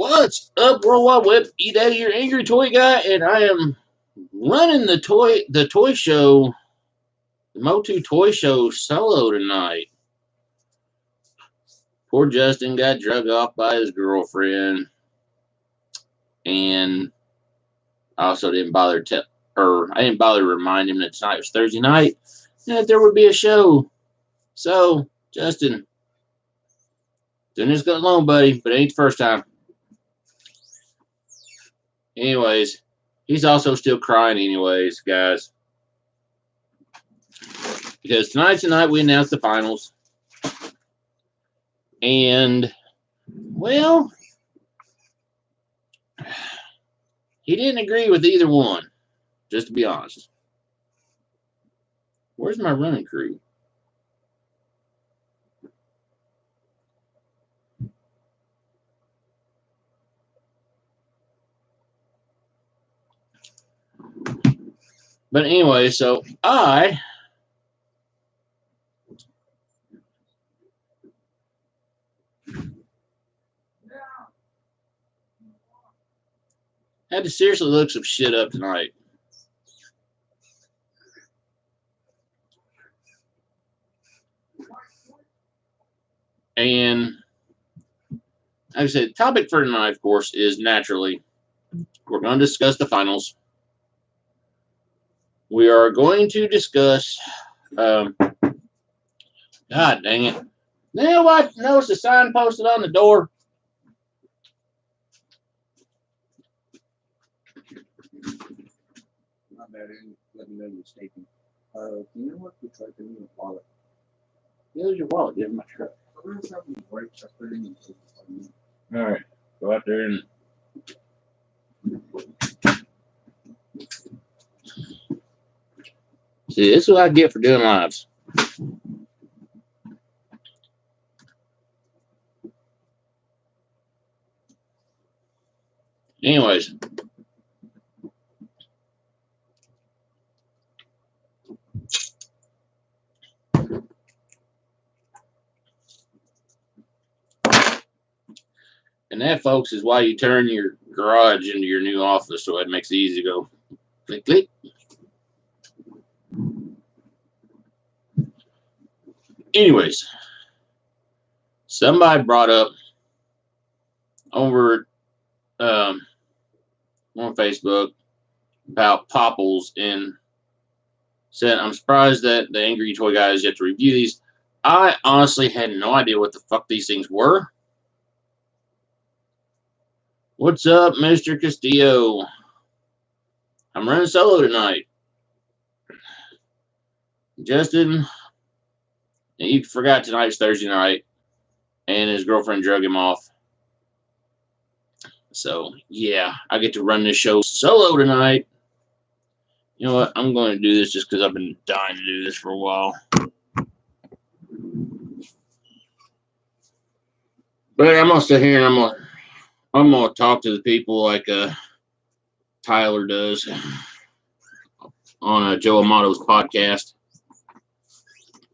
What's up, World Wide Web? E-Daddy, your angry toy guy, and I am running the toy show, the Motu Toy Show solo tonight. Poor Justin got drugged off by his girlfriend, and I also didn't bother I didn't bother to remind him that tonight was Thursday night and that there would be a show. So, Justin, doing this good alone, buddy, but it ain't the first time. Anyways, he's also still crying anyways, guys. Because tonight's the night we announced the finals. And, well, he didn't agree with either one, just to be honest. Where's my running crew? But anyway, so I had to seriously look some shit up tonight. And like I said, the topic for tonight, of course, is naturally we're going to discuss the finals. We are going to discuss. God dang it! Now I noticed the sign posted on the door. My bad, let me know you're mistaken. You know what? We tried to in your wallet. Here's your wallet. Give me my truck. All right, go out there and. See, this is what I get for doing lives. Anyways. And that, folks, is why you turn your garage into your new office, so it makes it easy to go click, click. Anyways, somebody brought up over on Facebook about Popples and said, I'm surprised that the Angry Toy Guy has yet to review these. I honestly had no idea what the fuck these things were. What's up, Mr. Castillo? I'm running solo tonight. Justin, you forgot tonight's Thursday night, and his girlfriend drug him off. So, yeah, I get to run this show solo tonight. You know what? I'm going to do this just because I've been dying to do this for a while. But I'm going to sit here and I'm going to talk to the people like Tyler does on Joe Amato's podcast.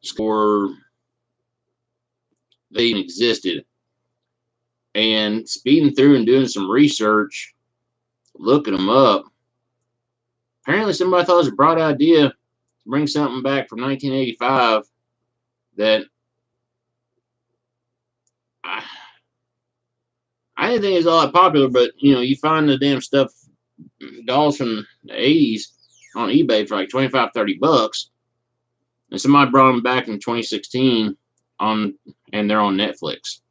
Score they even existed. And speeding through and doing some research, looking them up, apparently somebody thought it was a bright idea to bring something back from 1985 that I didn't think it was all that popular, but, you know, you find the damn stuff, dolls from the 80s on eBay for like $25-$30. And somebody brought them back in 2016 and they're on Netflix.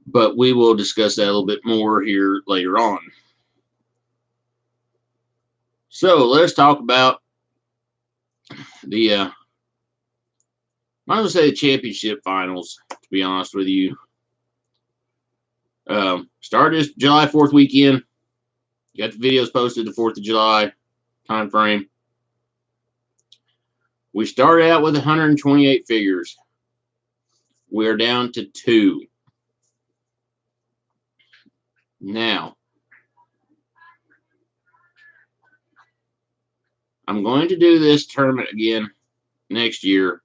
But we will discuss that a little bit more here later on. So let's talk about the, I might as well say the championship finals, to be honest with you. Started this July 4th weekend. Got the videos posted the 4th of July time frame. We started out with 128 figures. We're down to 2. Now, I'm going to do this tournament again next year.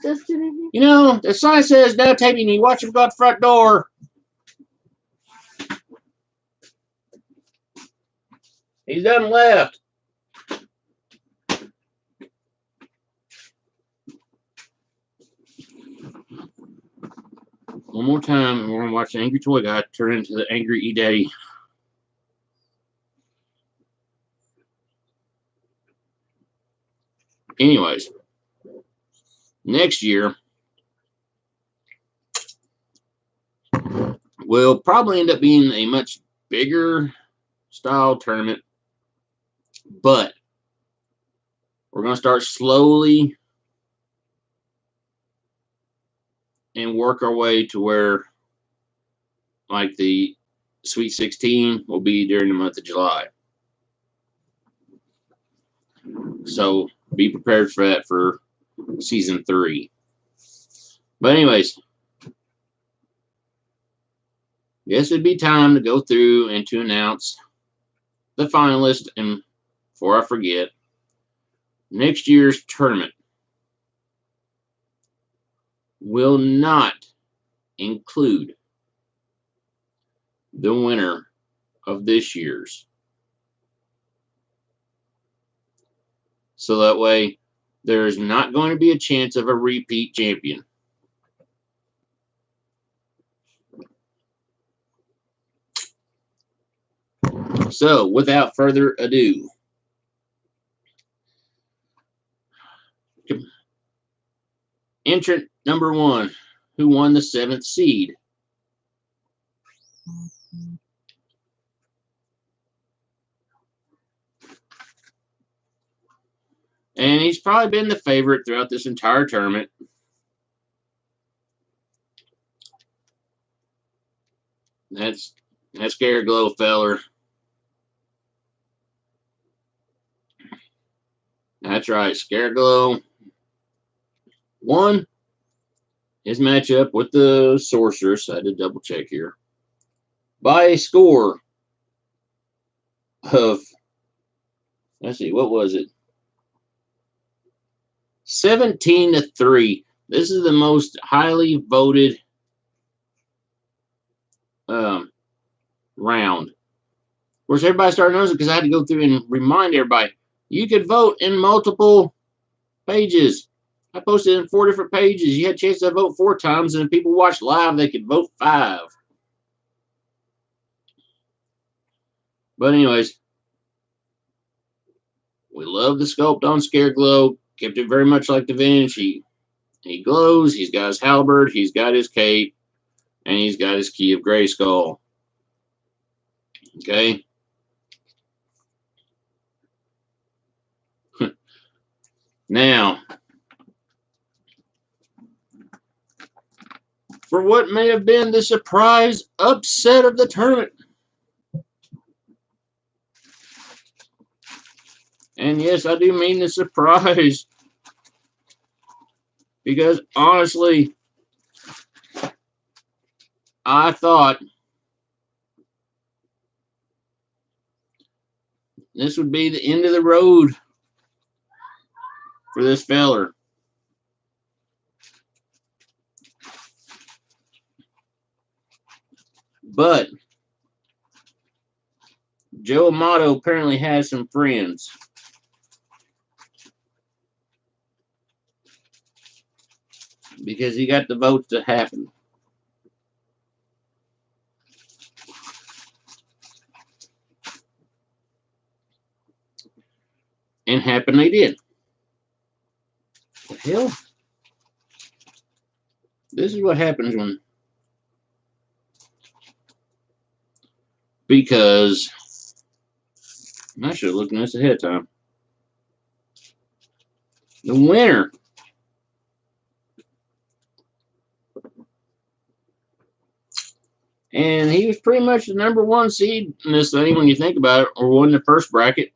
Dustin, You know, the sign says no taping. You watch him go out the front door. He's done left. One more time, and we're going to watch the Angry Toy Guy turn into the Angry E-Daddy. Anyways, next year, will probably end up being a much bigger style tournament, but we're going to start slowly and work our way to where, like, the Sweet 16 will be during the month of July. So be prepared for that for season 3. But anyways, guess it'd be time to go through and to announce the finalists. And before I forget, next year's tournament will not include the winner of this year's. So that way, there is not going to be a chance of a repeat champion. So, without further ado, entrant number 1, who won the 7th seed. And he's probably been the favorite throughout this entire tournament. That's Scareglow feller. That's right, Scareglow won his matchup with the Sorceress. I had to double check here. By a score of, let's see, what was it? 17-3. This is the most highly voted round. Of course, everybody started noticing because I had to go through and remind everybody you could vote in multiple pages. I posted in 4 different pages. You had a chance to vote 4 times, and if people watched live, they could vote 5. But anyways, we love the sculpt on Scareglow. Kept it very much like the Venge. He glows. He's got his halberd. He's got his cape. And he's got his key of Grayskull. Okay. Now, for what may have been the surprise upset of the tournament. And yes, I do mean the surprise. Because honestly, I thought this would be the end of the road for this feller. But Joe Amato apparently has some friends. Because he got the votes to happen. And happen they did. What the hell? This is what happens when... Because... I should have looked at this ahead of time. The winner and he was pretty much the number 1 seed in this thing when you think about it, or won the first bracket.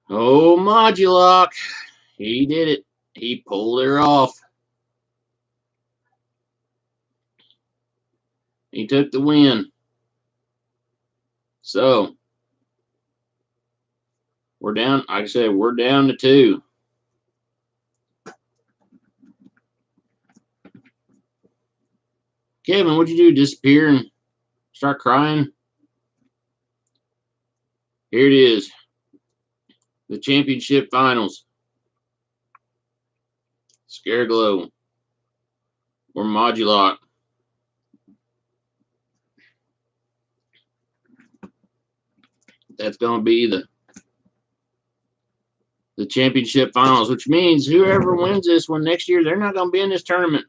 Oh, Modulock. He did it. He pulled her off. He took the win. So, we're down, like I said, we're down to 2. Kevin, what'd you do? Disappear and start crying? Here it is. The championship finals. Scareglow or Modulock. That's going to be the championship finals, which means whoever wins this one next year, they're not going to be in this tournament.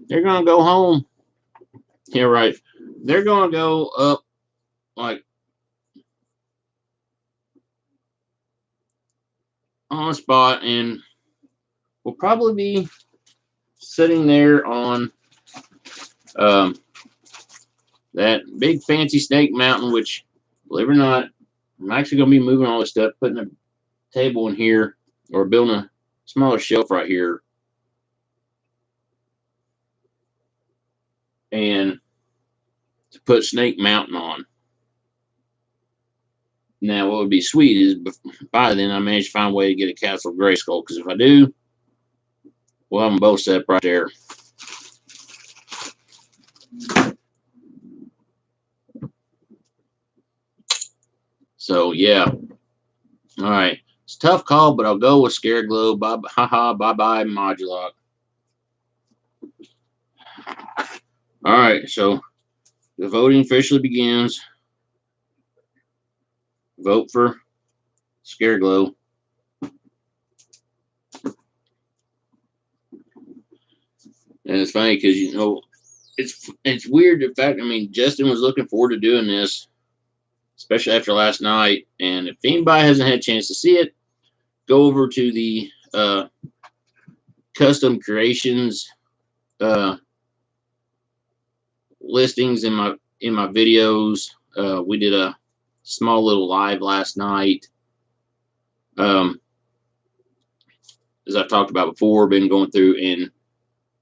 They're going to go home. Yeah, right. They're going to go up like on a spot, and we'll probably be sitting there on that big fancy Snake Mountain, which, believe it or not, I'm actually going to be moving all this stuff, putting a table in here, or building a smaller shelf right here, and to put Snake Mountain on. Now, what would be sweet is by then I managed to find a way to get a Castle Grayskull, because if I do, we'll have them both set up right there. So, yeah. All right. It's a tough call, but I'll go with Scareglow. Bye, haha, bye-bye, Modulock. All right, so the voting officially begins. Vote for Scareglow. And it's funny because, you know, it's weird. The fact, I mean, Justin was looking forward to doing this, especially after last night. And if anybody hasn't had a chance to see it, go over to the custom creations listings in my videos. We did a small little live last night. As I've talked about before, been going through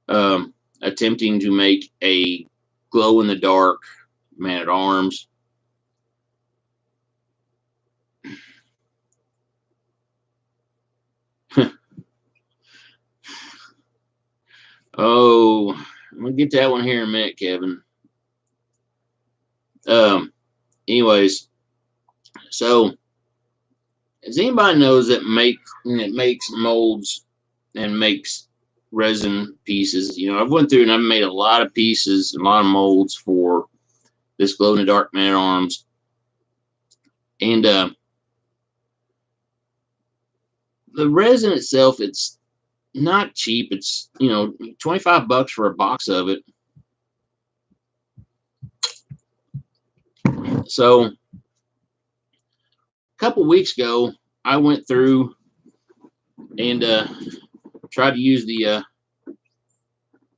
and attempting to make a glow-in-the-dark man-at-arms. Oh, I'm gonna get to that one here in a minute, Kevin. Anyways, so as anybody knows that makes molds and makes resin pieces, you know, I've went through and I've made a lot of pieces, a lot of molds for this glow-in-the-dark man-at-arms, and the resin itself, it's not cheap. It's, you know, $25 for a box of it. So a couple weeks ago, I went through and tried to use the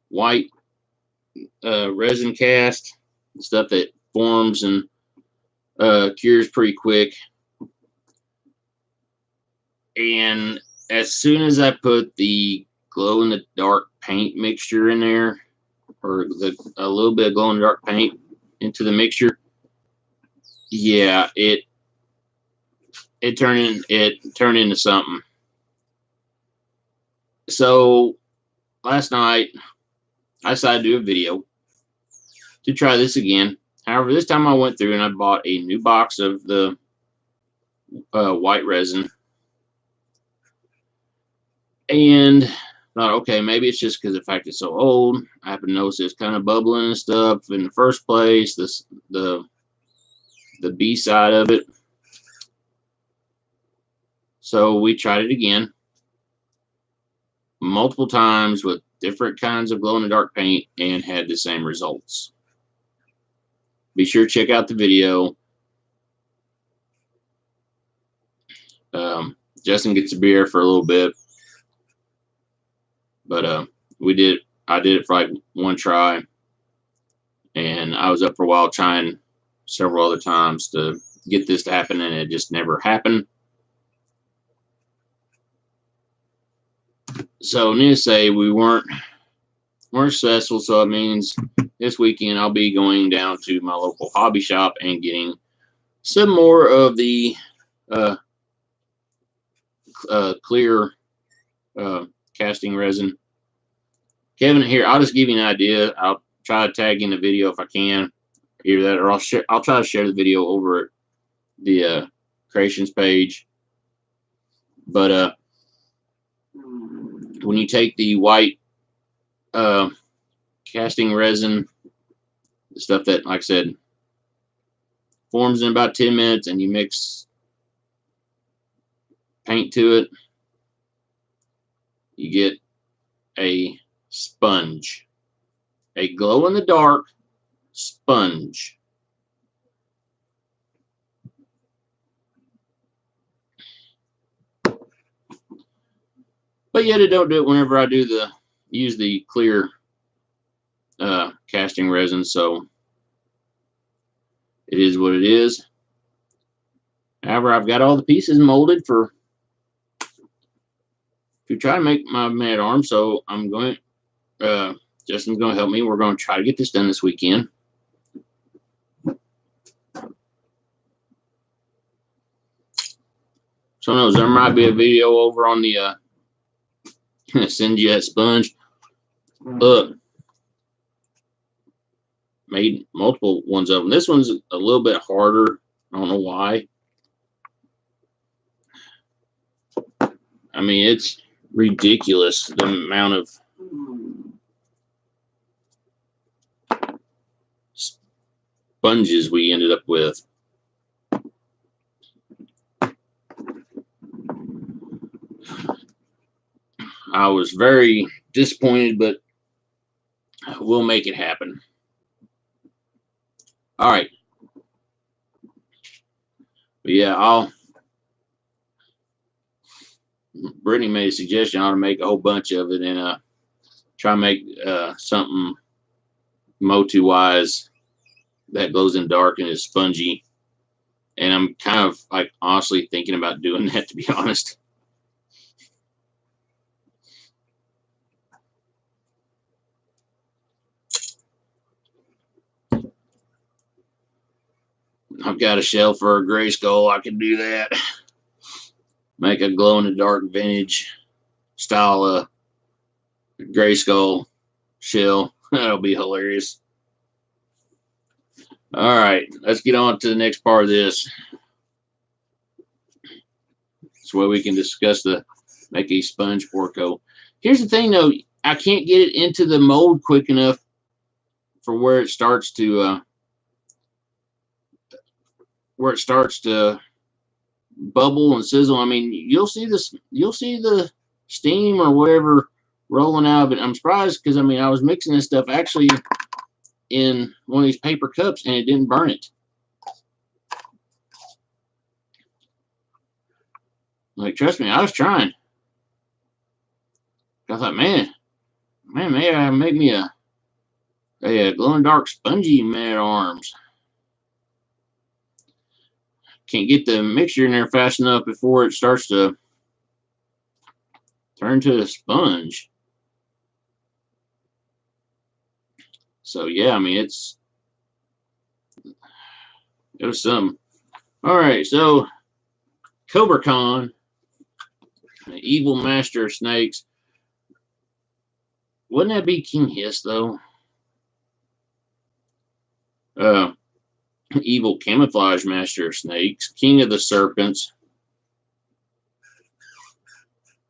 white resin cast, stuff that forms and cures pretty quick. And as soon as I put the glow-in-the-dark paint mixture in there, or a little bit of glow-in-the-dark paint into the mixture, yeah, it turned into something. So last night I decided to do a video to try this again. However, this time I went through and I bought a new box of the white resin, and thought, okay, maybe it's just because the fact it's so old. I happen to notice it's kind of bubbling and stuff in the first place. The B side of it. So we tried it again multiple times with different kinds of glow-in-the-dark paint and had the same results. Be sure to check out the video. Justin gets a beer for a little bit, but I did it for like one try, and I was up for a while trying several other times to get this to happen, and it just never happened. So needless to say, we weren't successful. So it means this weekend I'll be going down to my local hobby shop and getting some more of the clear casting resin Kevin, here, I'll just give you an idea. I'll try to tag in the video if I can. Either that, or I'll try to share the video over at the creations page. But when you take the white casting resin, the stuff that, like I said, forms in about 10 minutes, and you mix paint to it, you get a sponge, a glow-in-the-dark sponge. But yet I don't do it whenever I use the clear casting resin, so it is what it is. However, I've got all the pieces molded to try to make my man arm, so I'm going, Justin's going to help me. We're going to try to get this done this weekend. So knows there might be a video over on the send you that sponge. Look, made multiple ones of them. This one's a little bit harder. I don't know why. I mean, it's ridiculous the amount of sponges we ended up with. I was very disappointed, but we'll make it happen. All right. But yeah, Brittany made a suggestion. I ought to make a whole bunch of it and try to make something Motu-wise that glows in dark and is spongy. And I'm kind of like honestly thinking about doing that, to be honest. I've got a shell for a gray skull. I can do that. Make a glow in the dark vintage style gray skull shell. That'll be hilarious. All right, let's get on to the next part of this. This way we can discuss make a sponge Porco. Here's the thing though, I can't get it into the mold quick enough for where it starts to bubble and sizzle. I mean, you'll see the steam or whatever rolling out of it. I'm surprised because I mean I was mixing this stuff actually in one of these paper cups and it didn't burn it. Like, trust me, I was trying. I thought, man, maybe I make me a glow in dark spongy man at arms. Can't get the mixture in there fast enough before it starts to turn to a sponge. So yeah, I mean it was some. All right, so Kobra Khan, the evil master of snakes. Wouldn't that be King Hiss though? Evil camouflage master of snakes, king of the serpents.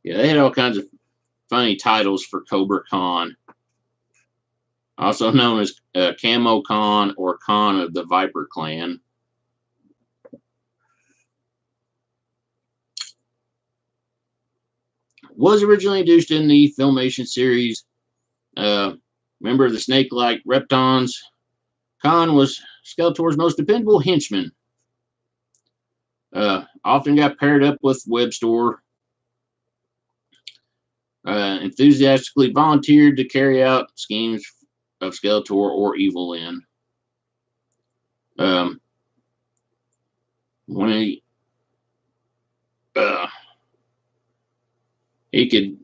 Yeah, they had all kinds of funny titles for Kobra Khan, also known as Camo Khan or Khan of the Viper Clan. Was originally introduced in the Filmation series. Member of the snake-like Reptons, Khan was Skeletor's most dependable henchman. Often got paired up with Webstore. Enthusiastically volunteered to carry out schemes of Skeletor or Evil Lyn. When he could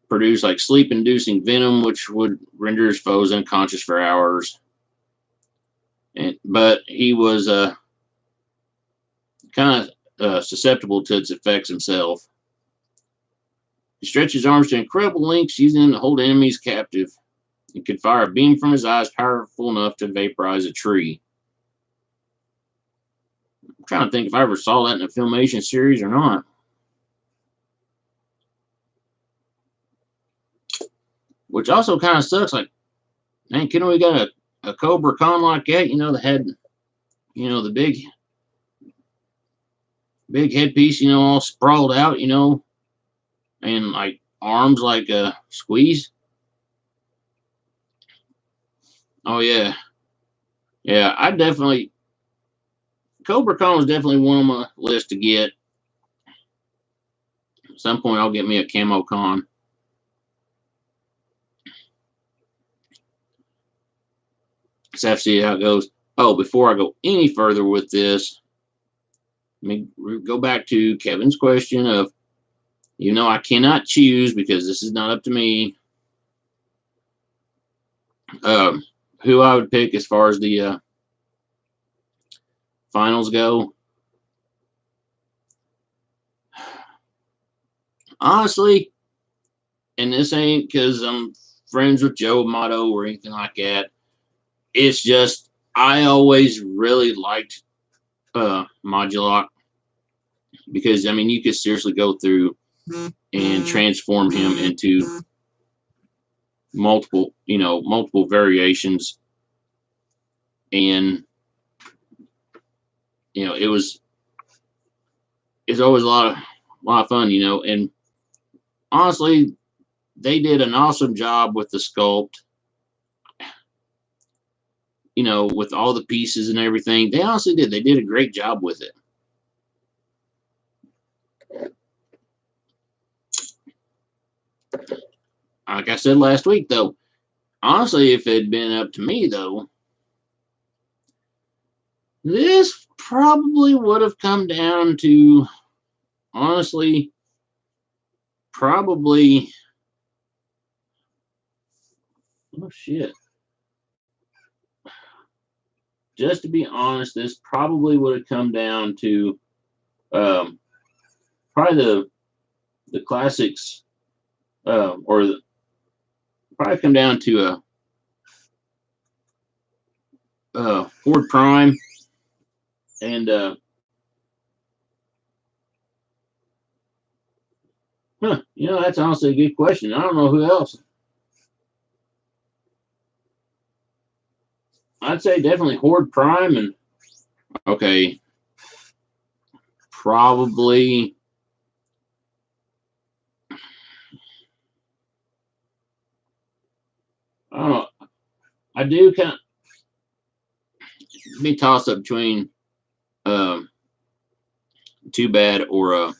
produce like sleep-inducing venom, which would render his foes unconscious for hours. But he was kind of susceptible to its effects himself. He stretched his arms to incredible lengths, using them to hold enemies captive. He could fire a beam from his eyes powerful enough to vaporize a tree. I'm trying to think if I ever saw that in a Filmation series or not. Which also kind of sucks. Like, man, couldn't we got a Kobra con like that? That had, the big headpiece, all sprawled out, and like arms like a squeeze. Oh yeah, yeah. Kobra Con was definitely one on my list to get. At some point, I'll get me a camo con. Just have to see how it goes. Oh, before I go any further with this, let me go back to Kevin's question of, I cannot choose because this is not up to me. Who I would pick as far as the finals go. Honestly, and this ain't because I'm friends with Joe Amato or anything like that. It's just I always really liked Modulok because you could seriously go through and transform him into multiple variations, and it's always a lot of fun, and honestly, they did an awesome job with the sculpt, with all the pieces and everything. They honestly did. They did a great job with it. Like I said last week, though, honestly, if it had been up to me, though, this probably would have come down to, honestly, probably, oh shit. Just to be honest, this probably would have come down to probably the classics, probably come down to Ford Prime and that's honestly a good question. I don't know who else. I'd say definitely Horde Prime, and okay, probably I don't know. I do kind of be tossed up between Too Bad or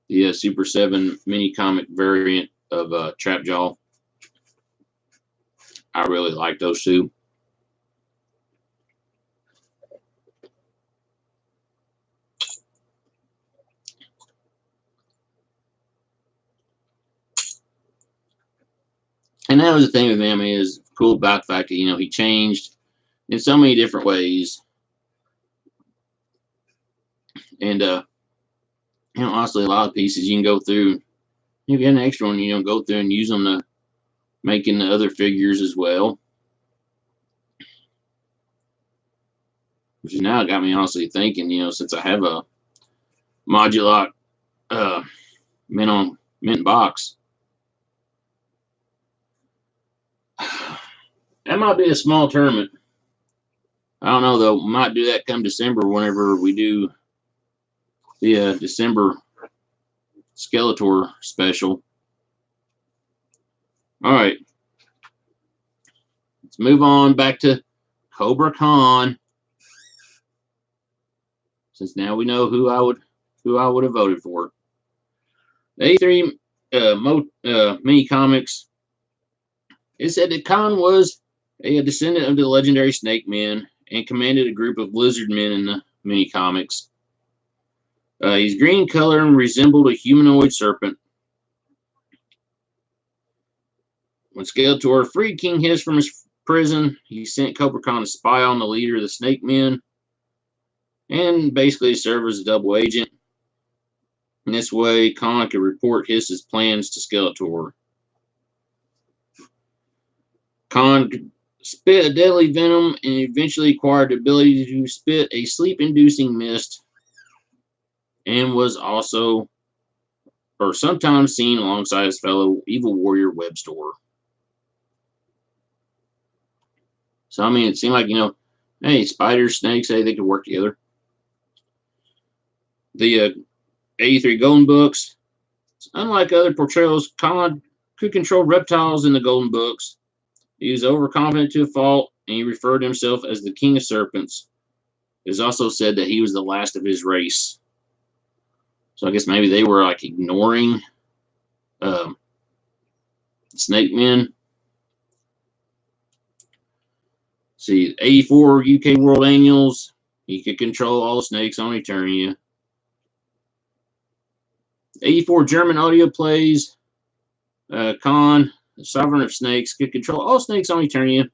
the Super 7 mini comic variant of Trapjaw. I really like those two. And that was the thing with him, is cool about the fact that he changed in so many different ways, and honestly, a lot of pieces you can go through. If you get an extra one, go through and use them to making the other figures as well. Which is now got me honestly thinking, since I have a Modulok mint box, that might be a small tournament. I don't know though. Might do that come December whenever we do the December Skeletor special. All right, let's move on back to Kobra Con. Since now we know who I would have voted for. The A3 mini comics. It said that Khan was a descendant of the legendary Snake Men and commanded a group of lizard men in the mini comics. He's green in color and resembled a humanoid serpent. When Skeletor freed King Hiss from his prison, he sent Kobra Khan to spy on the leader of the Snake Men and basically serve as a double agent. In this way, Khan could report his plans to Skeletor. Khan could spit a deadly venom and eventually acquired the ability to spit a sleep-inducing mist, and was also, or sometimes seen alongside his fellow evil warrior Webstor. So, I mean, it seemed like, hey, spiders, snakes, hey, they could work together. The 83 Golden Books, unlike other portrayals, Khan could control reptiles in the Golden Books. He was overconfident to a fault, and he referred to himself as the King of Serpents. It is also said that he was the last of his race. So I guess maybe they were like ignoring snake men. See, 84 UK World Annuals. He could control all snakes on Eternia. 84 German audio plays. Khan, the Sovereign of Snakes, could control all snakes on Eternia.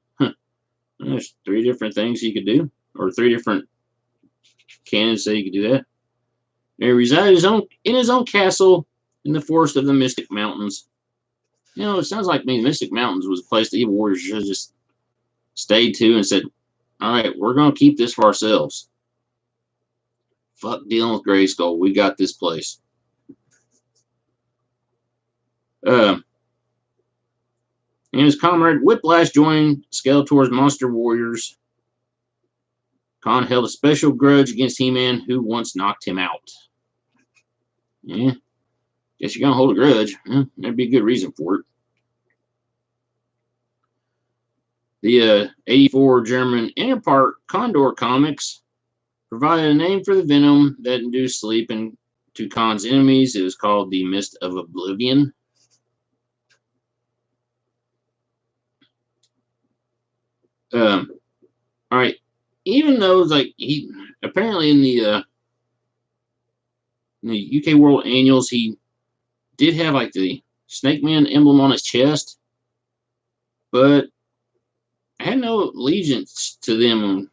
There's 3 different things he could do, or 3 different canons say he could do that. And he resided in his own castle in the forest of the Mystic Mountains. It sounds like the Mystic Mountains was a place the evil warriors should have just stayed to and said, all right, we're going to keep this for ourselves. Fuck dealing with Grayskull. We got this place. And his comrade Whiplash joined Skeletor's monster warriors. Khan held a special grudge against He-Man, who once knocked him out. Yeah, guess you're going to hold a grudge. That'd be a good reason for it. The 84 German Interpart Condor comics provided a name for the venom that induced sleep to Khan's enemies. It was called the Mist of Oblivion. All right. Even though he apparently in the UK World Annuals, he did have like the Snake Man emblem on his chest, but I had no allegiance to them.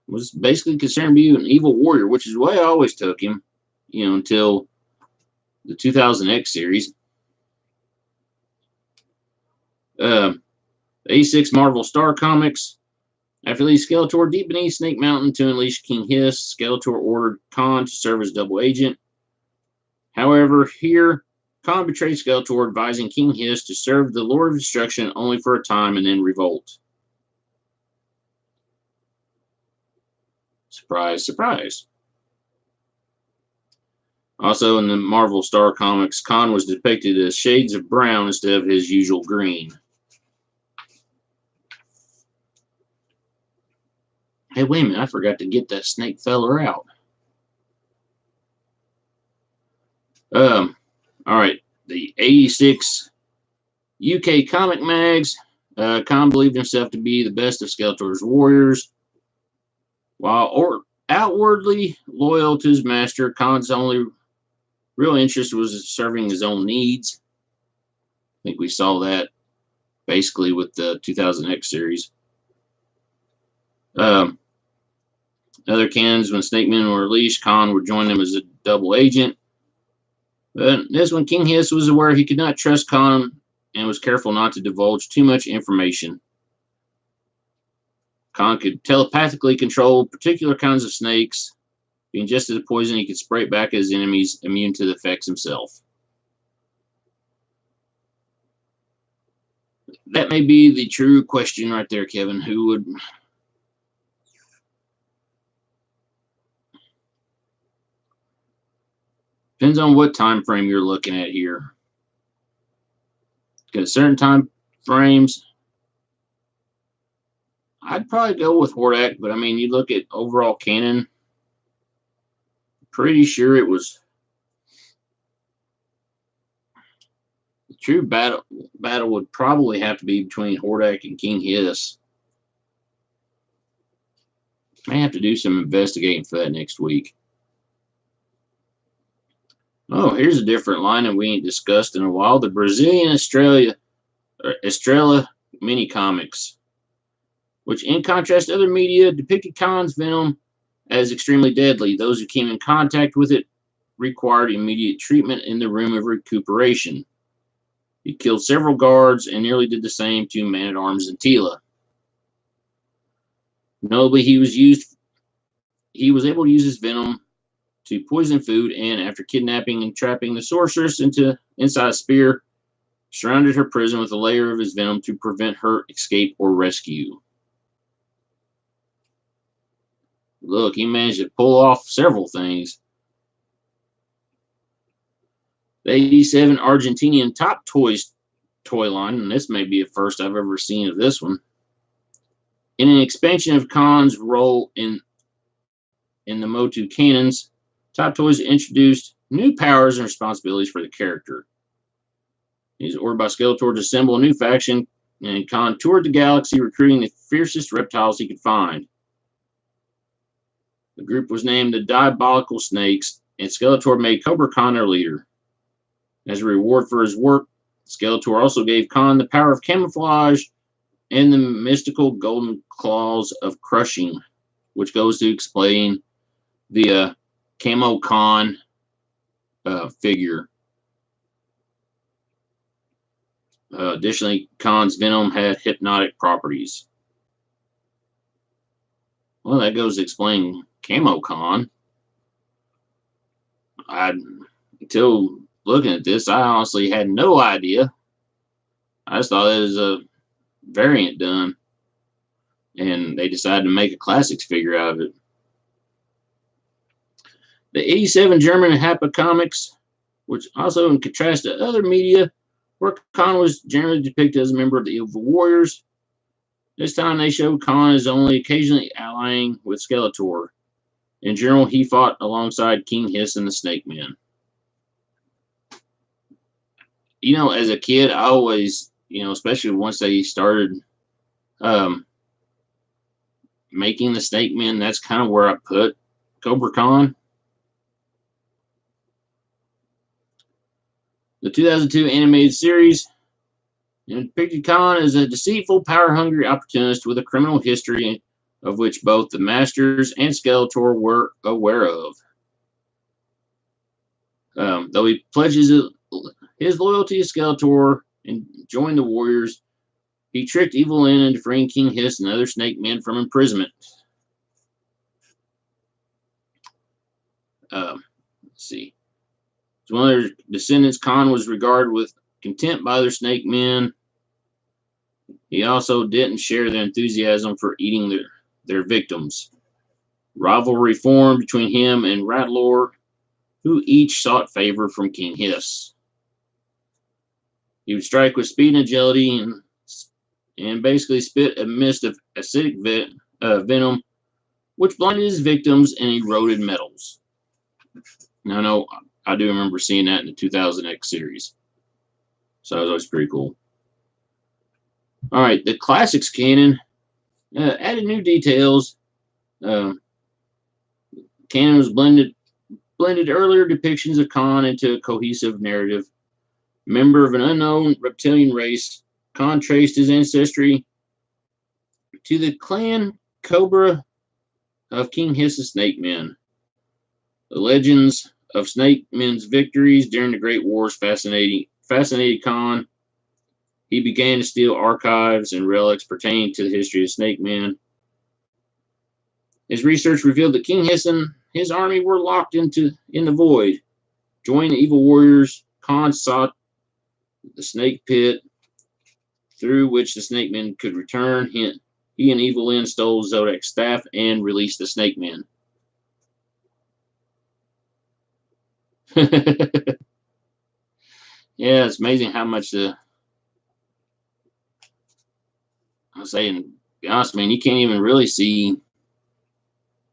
Was basically considered to be an evil warrior, which is the way I always took him, until the 2000X series. 86 Marvel Star Comics. After leading Skeletor deep beneath Snake Mountain to unleash King Hiss, Skeletor ordered Khan to serve as double agent. However, here, Khan betrayed Skeletor, advising King Hiss to serve the Lord of Destruction only for a time and then revolt. Surprise, surprise. Also, in the Marvel Star Comics, Khan was depicted as shades of brown instead of his usual green. Hey, wait a minute, I forgot to get that snake feller out. Alright, the 86 UK comic mags. Khan believed himself to be the best of Skeletor's warriors. While outwardly loyal to his master, Khan's only real interest was serving his own needs. I think we saw that basically with the 2000X series. Other canons, when Snake Men were released, Khan would join them as a double agent. But this one, King Hiss was aware he could not trust Khan and was careful not to divulge too much information. Khan could telepathically control particular kinds of snakes. Being ingested the poison, he could spray it back at his enemies, immune to the effects himself. That may be the true question right there, Kevin. Who would... Depends on what time frame you're looking at here. Because certain time frames, I'd probably go with Hordak, but I mean, you look at overall canon, pretty sure it was the true battle would probably have to be between Hordak and King Hiss. May have to do some investigating for that next week. Oh, here's a different line that we ain't discussed in a while. The Brazilian Estrela mini comics, which in contrast to other media depicted Khan's venom as extremely deadly. Those who came in contact with it required immediate treatment in the room of recuperation. He killed several guards and nearly did the same to Man-at-Arms and Tila. Notably, he was able to use his venom to poison food, and after kidnapping and trapping the sorceress inside a spear, surrounded her prison with a layer of his venom to prevent her escape or rescue. Look, he managed to pull off several things. The 87 Argentinian Top Toys toy line, and this may be a first I've ever seen of this one. In an expansion of Khan's role in the Motu canons, Top Toys introduced new powers and responsibilities for the character. He's ordered by Skeletor to assemble a new faction, and Khan toured the galaxy recruiting the fiercest reptiles he could find. The group was named the Diabolical Snakes, and Skeletor made Kobra Khan their leader. As a reward for his work, Skeletor also gave Khan the power of camouflage and the mystical golden claws of crushing, which goes to explain the Camo Khan figure. Additionally, Khan's venom had hypnotic properties. Well, that goes to explain Camo Khan. Until looking at this, I honestly had no idea. I just thought it was a variant done, and they decided to make a classics figure out of it. The 87 German Happa comics, which also in contrast to other media, where Khan was generally depicted as a member of the Evil Warriors. This time they showed Khan as only occasionally allying with Skeletor. In general, he fought alongside King Hiss and the Snake Man. You know, as a kid, I always, especially once they started making the Snake Man, that's kind of where I put Kobra Khan. The 2002 animated series depicted Khan as a deceitful, power-hungry opportunist with a criminal history of which both the Masters and Skeletor were aware of. Though he pledges his loyalty to Skeletor and joined the Warriors, he tricked Evil Lyn into freeing King Hiss and other Snake Men from imprisonment. Let's see. As one of their descendants, Khan was regarded with contempt by other Snake Men. He also didn't share their enthusiasm for eating their victims. Rivalry formed between him and Ratlor, who each sought favor from King Hiss. He would strike with speed and agility and basically spit a mist of acidic venom, which blinded his victims and eroded metals. Now, I know I do remember seeing that in the 2000X series. So that was always pretty cool. All right, the Classics canon added new details. Canon was blended earlier depictions of Khan into a cohesive narrative. Member of an unknown reptilian race, Khan traced his ancestry to the clan Kobra of King Hiss's Snake Men. The legends of Snake Men's victories during the Great Wars fascinated Khan. He began to steal archives and relics pertaining to the history of Snake Men. His research revealed that King Hiss and his army were locked in the void. Joining the Evil Warriors, Khan sought the Snake Pit, through which the Snake Men could return. He and Evil Lyn stole Zodak's staff and released the Snake Men. Yeah, it's amazing how much I'm saying, to be honest, man, you can't even really see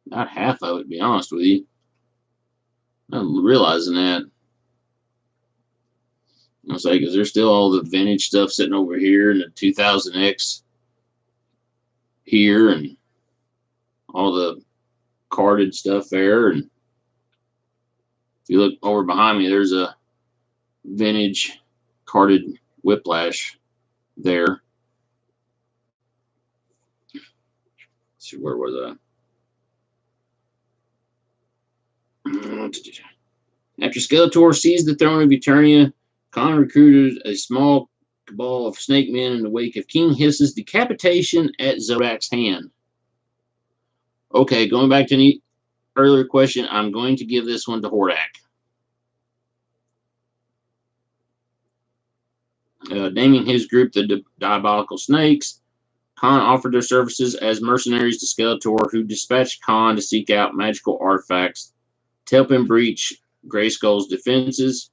not half of it, to be honest with you. I'm realizing that. I'll say, because there's still all the vintage stuff sitting over here and the 2000X here and all the carded stuff there. And if you look over behind me, there's a vintage carded Whiplash there. Let's see, where was I? After Skeletor seized the throne of Eternia, Khan recruited a small cabal of snake men in the wake of King Hiss's decapitation at Zodak's hand. Okay, going back to the earlier question, I'm going to give this one to Hordak. Naming his group the Diabolical Snakes, Khan offered their services as mercenaries to Skeletor, who dispatched Khan to seek out magical artifacts to help him breach Grayskull's defenses.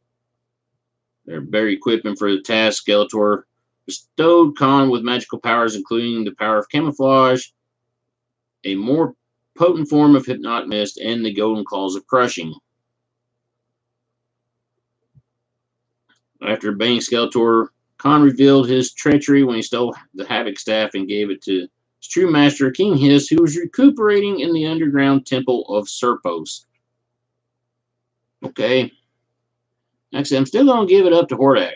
They're better equipped for the task. Skeletor bestowed Khan with magical powers, including the power of camouflage, a more potent form of hypnotic mist, and the golden claws of crushing. After obeying Skeletor, Khan revealed his treachery when he stole the Havoc Staff and gave it to his true master, King Hiss, who was recuperating in the underground temple of Serpos. Okay. Actually, I'm still going to give it up to Hordak.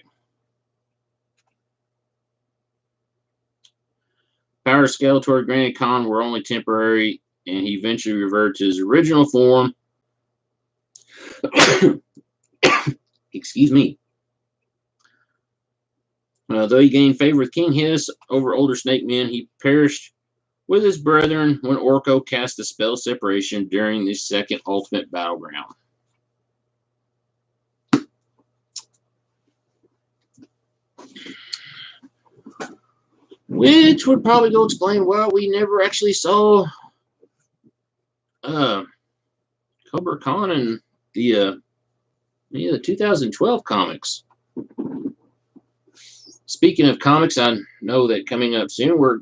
Powers Skeletor granted Khan were only temporary, and he eventually reverted to his original form. Excuse me. Though he gained favor with King Hiss over older snake men, he perished with his brethren when Orko cast the spell of separation during the second ultimate battleground. Which would probably go explain why we never actually saw Cobra Khan in the 2012 comics. Speaking of comics, I know that coming up soon we're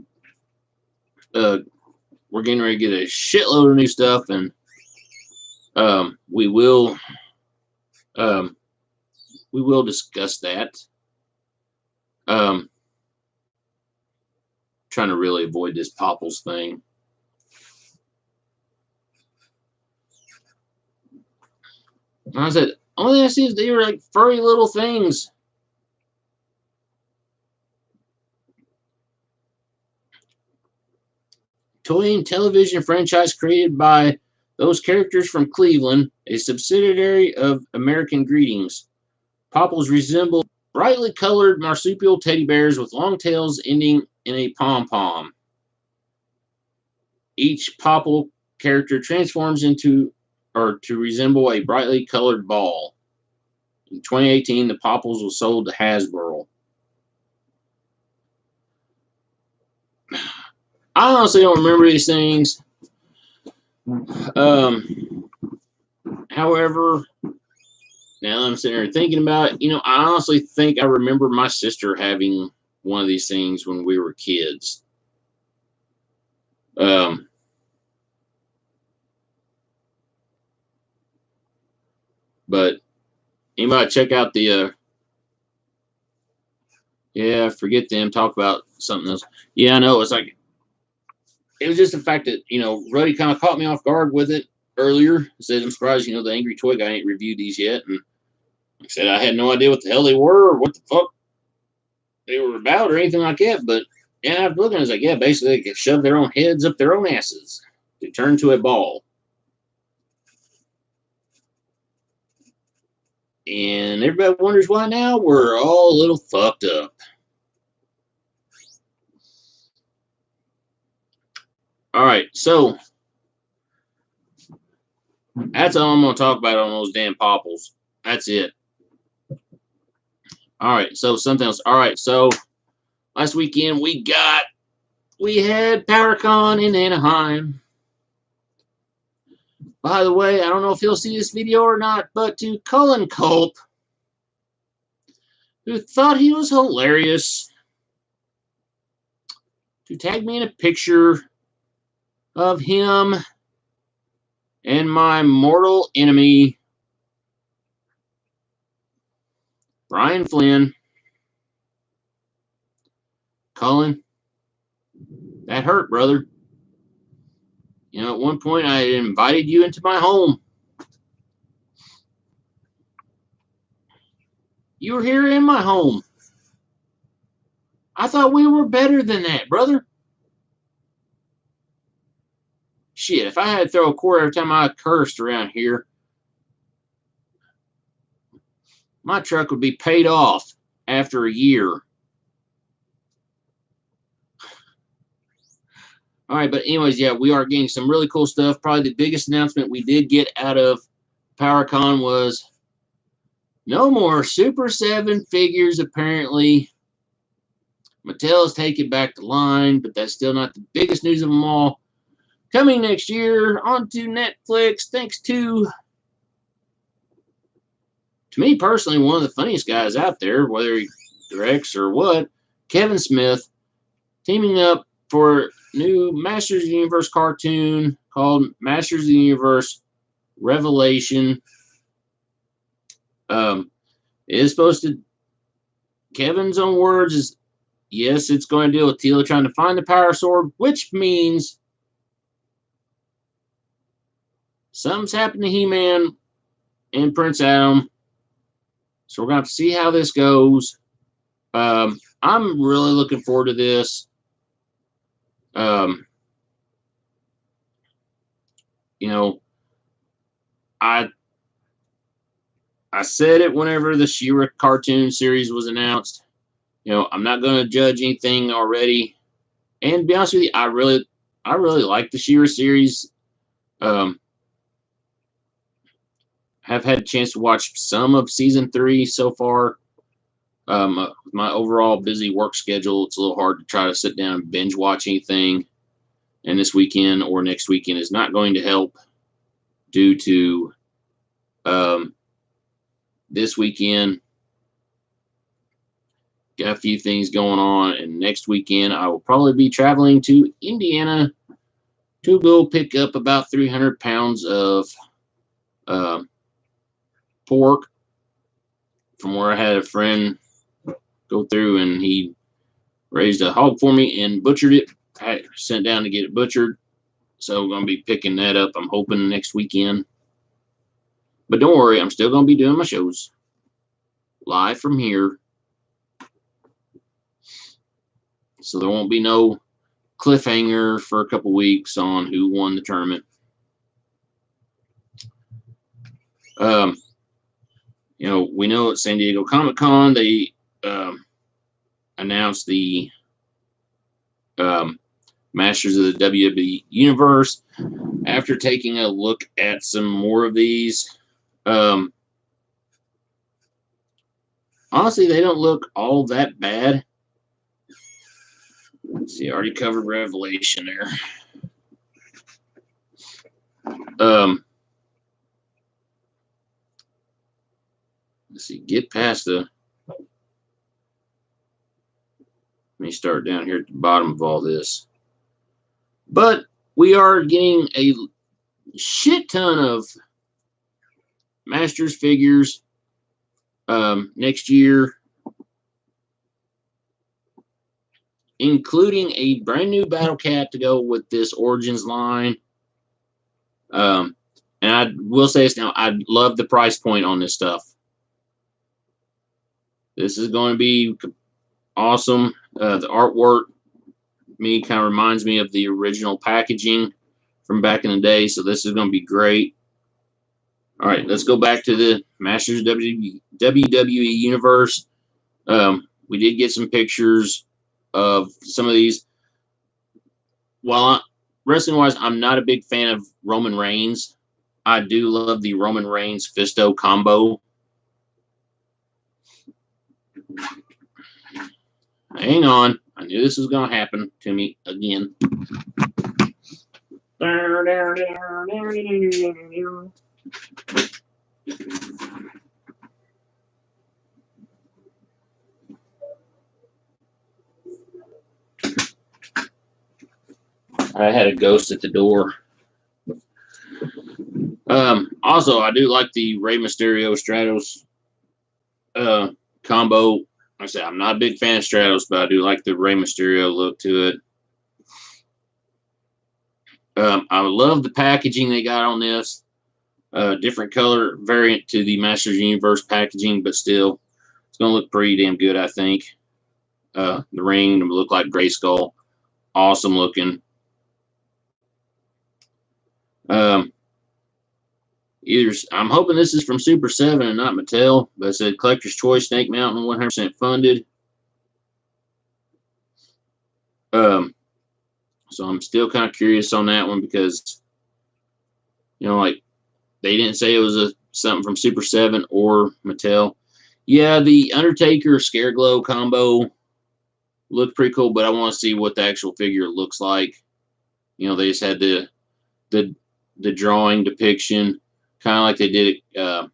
getting ready to get a shitload of new stuff, and we will discuss that. Trying to really avoid this Popples thing. I said, only thing I see is they were like furry little things. Toy and television franchise created by those characters from Cleveland, a subsidiary of American Greetings. Popples resemble brightly colored marsupial teddy bears with long tails ending in a pom-pom. Each Popple character transforms to resemble a brightly colored ball. In 2018, the Popples was sold to Hasbro. I honestly don't remember these things. However, now that I'm sitting here thinking about it, I honestly think I remember my sister having one of these things when we were kids. But anybody check out the forget them, talk about something else. Yeah, I know, it was just the fact that, Ruddy kind of caught me off guard with it earlier. I said, I'm surprised, the Angry Toy Guy ain't reviewed these yet. And like I said, I had no idea what the hell they were or what the fuck they were about or anything like that. But yeah, after looking, I was like, yeah, basically they could shove their own heads up their own asses to turn to a ball. And everybody wonders why now we're all a little fucked up. All right, so that's all I'm going to talk about on those damn Popples. That's it. All right, so something else. All right, so last weekend we had PowerCon in Anaheim. By the way, I don't know if he'll see this video or not, but to Cullen Culp, who thought he was hilarious, to tag me in a picture of him and my mortal enemy, Brian Flynn. Cullen, that hurt, brother. At one point I invited you into my home. You were here in my home. I thought we were better than that, brother. Shit, if I had to throw a quarter every time I cursed around here, my truck would be paid off after a year. All right, but anyways, yeah, we are getting some really cool stuff. Probably the biggest announcement we did get out of PowerCon was no more Super 7 figures, apparently. Mattel's taking back the line, but that's still not the biggest news of them all. Coming next year onto Netflix, thanks to me personally, one of the funniest guys out there, whether he directs or what, Kevin Smith, teaming up for new Masters of the Universe cartoon called Masters of the Universe Revelation. It is supposed to, Kevin's own words is, yes, it's going to deal with Teela trying to find the power sword, which means something's happened to He-Man and Prince Adam. So we're going to have to see how this goes. I'm really looking forward to this. You know, I said it whenever the She-Ra cartoon series was announced. You know, I'm not going to judge anything already. And to be honest with you, I really like the She-Ra series. Have had a chance to watch some of season 3 so far. My overall busy work schedule, it's a little hard to try to sit down and binge watch anything. And this weekend or next weekend is not going to help due to this weekend. Got a few things going on. And next weekend, I will probably be traveling to Indiana to go pick up about 300 pounds of pork from where I had a friend go through and he raised a hog for me and butchered it. I sent down to get it butchered. So I'm going to be picking that up, I'm hoping, next weekend. But don't worry, I'm still going to be doing my shows live from here. So there won't be no cliffhanger for a couple weeks on who won the tournament. You know, we know at San Diego Comic-Con, they announced the Masters of the WWE Universe. After taking a look at some more of these, honestly, they don't look all that bad. Let's see, I already covered Revelation there. Let's see, get past the. Let me start down here at the bottom of all this. But we are getting a shit ton of Masters figures next year, including a brand new Battle Cat to go with this Origins line. And I will say this now, I love the price point on this stuff. This is going to be awesome. The artwork, me, kind of reminds me of the original packaging from back in the day, so this is going to be great. All right, let's go back to the Masters WWE Universe. We did get some pictures of some of these. While wrestling-wise, I'm not a big fan of Roman Reigns. I do love the Roman Reigns Fisto combo. Hang on. I knew this was going to happen to me again. I had a ghost at the door. Also, I do like the Rey Mysterio Stratos combo. Like I said, I'm not a big fan of Stratos, but I do like the Rey Mysterio look to it. I love the packaging they got on this. Different color variant to the Masters Universe packaging, but still, it's going to look pretty damn good, I think. The ring will look like Grayskull. Awesome looking. I'm hoping this is from Super 7 and not Mattel, but it said Collector's Choice Snake Mountain 100% funded. So I'm still kind of curious on that one because, like they didn't say it was something from Super 7 or Mattel. Yeah, the Undertaker Scareglow combo looked pretty cool, but I want to see what the actual figure looks like. They just had the drawing depiction, kind of like they did at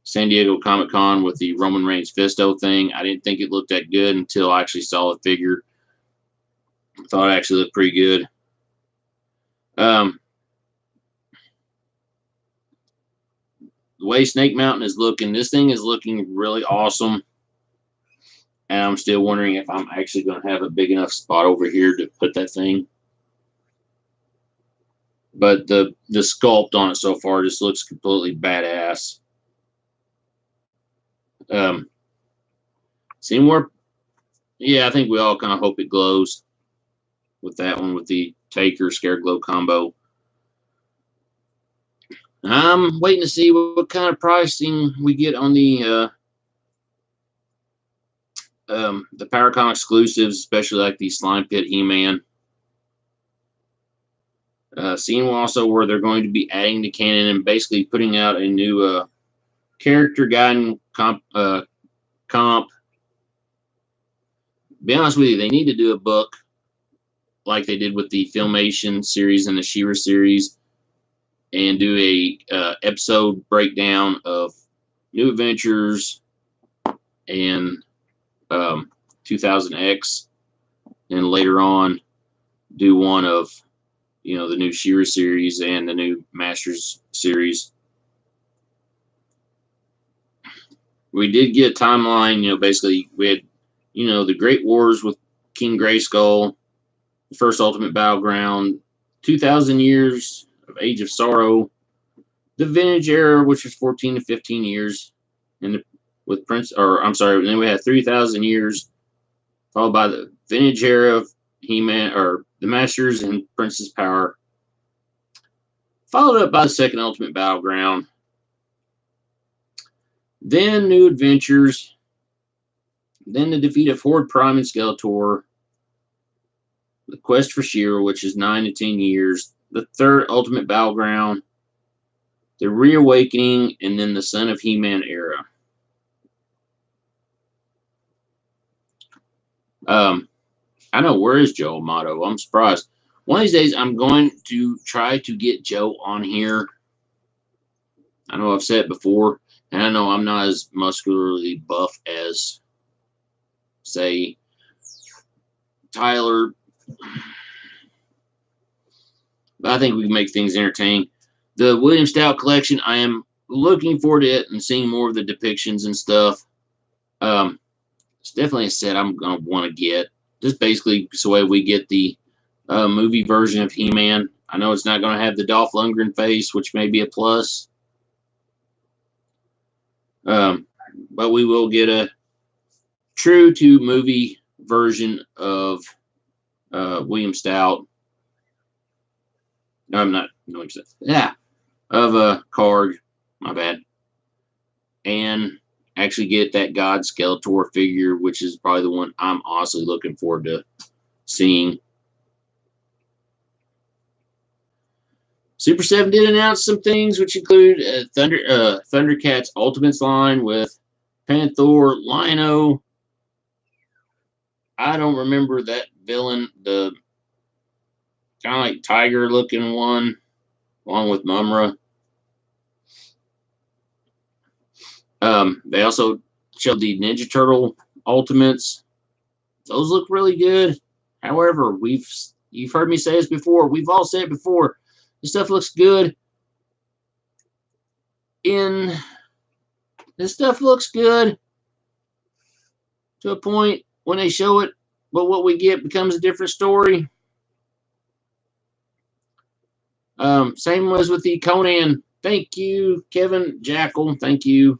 San Diego Comic-Con with the Roman Reigns Fisto thing. I didn't think it looked that good until I actually saw the figure. I thought it actually looked pretty good. The way Snake Mountain is looking, this thing is looking really awesome. And I'm still wondering if I'm actually going to have a big enough spot over here to put that thing. But the sculpt on it so far just looks completely badass. See more? Yeah, I think we all kind of hope it glows with that one, with the Taker Scareglow combo. I'm waiting to see what kind of pricing we get on the Powercon exclusives, especially like the Slime Pit He-Man. Seeing also where they're going to be adding to canon and basically putting out a new character guide comp. Be honest with you, they need to do a book like they did with the Filmation series and the She-Ra series, and do a episode breakdown of New Adventures and 2000X, and later on do one of the new She-Ra series and the new Masters series. We did get a timeline. Basically we had the Great Wars with King Grayskull, the first Ultimate Battleground, 2,000 years of Age of Sorrow, the Vintage Era, which was 14 to 15 years, and with then we had 3,000 years, followed by the Vintage Era of He-Man, or the Masters and Princess Power, followed up by the second Ultimate Battleground, then New Adventures, then the defeat of Horde Prime and Skeletor, the Quest for She-Ra, which is 9 to 10 years, the third Ultimate Battleground, the Reawakening, and then the Son of He-Man era. I know, where is Joe Amato? I'm surprised. One of these days, I'm going to try to get Joe on here. I know I've said it before, and I know I'm not as muscularly buff as, say, Tyler, but I think we can make things entertaining. The William Stout collection, I am looking forward to it and seeing more of the depictions and stuff. It's definitely a set I'm going to want to get. Just basically so we get the movie version of He-Man. I know it's not going to have the Dolph Lundgren face, which may be a plus. But we will get a true to movie version of William Stout. No, I'm not. No, yeah, of a card. My bad. And actually get that God Skeletor figure, which is probably the one I'm honestly looking forward to seeing. Super 7 did announce some things, which include Thundercats Ultimates line with Panther, Lino. I don't remember that villain, the kind of like tiger looking one, along with Mumra. They also showed the Ninja Turtle Ultimates. Those look really good. However, you've heard me say this before. We've all said it before. This stuff looks good. This stuff looks good to a point when they show it, but what we get becomes a different story. Same was with the Conan. Thank you, Kevin Jackal. Thank you.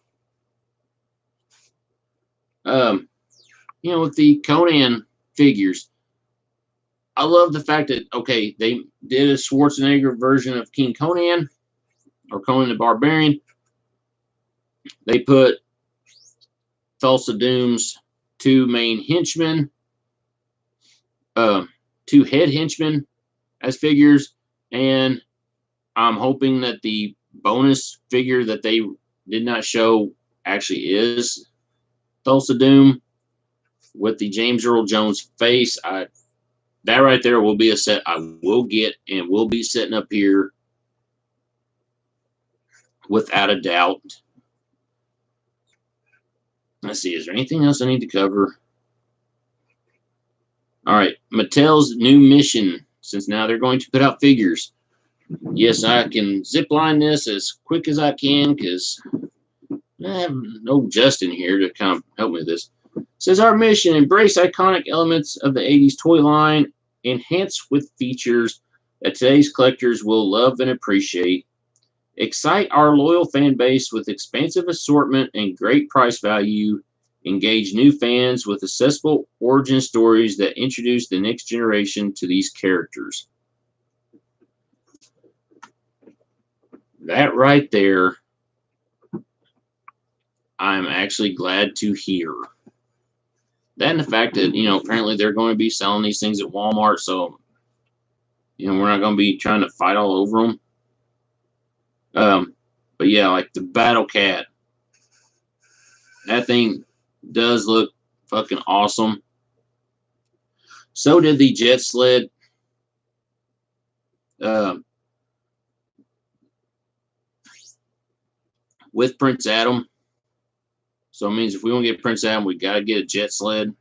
With the Conan figures, I love the fact that, okay, they did a Schwarzenegger version of King Conan, or Conan the Barbarian, they put Thulsa Doom's two main henchmen, two head henchmen as figures, and I'm hoping that the bonus figure that they did not show actually is Thulsa Doom with the James Earl Jones face. That right there will be a set I will get and will be setting up here without a doubt. Let's see, is there anything else I need to cover? All right, Mattel's new mission, since now they're going to put out figures. Yes, I can zip line this as quick as I can because I have no Justin here to kind of help me with this. It says our mission: embrace iconic elements of the 80s toy line, enhance with features that today's collectors will love and appreciate. Excite our loyal fan base with expansive assortment and great price value. Engage new fans with accessible origin stories that introduce the next generation to these characters. That right there, I'm actually glad to hear. That and the fact that, apparently they're going to be selling these things at Walmart, so, we're not going to be trying to fight all over them. But yeah, like the Battle Cat, that thing does look fucking awesome. So did the Jet Sled. With Prince Adam. So it means if we want to get Prince Adam, we got to get a Jet Sled.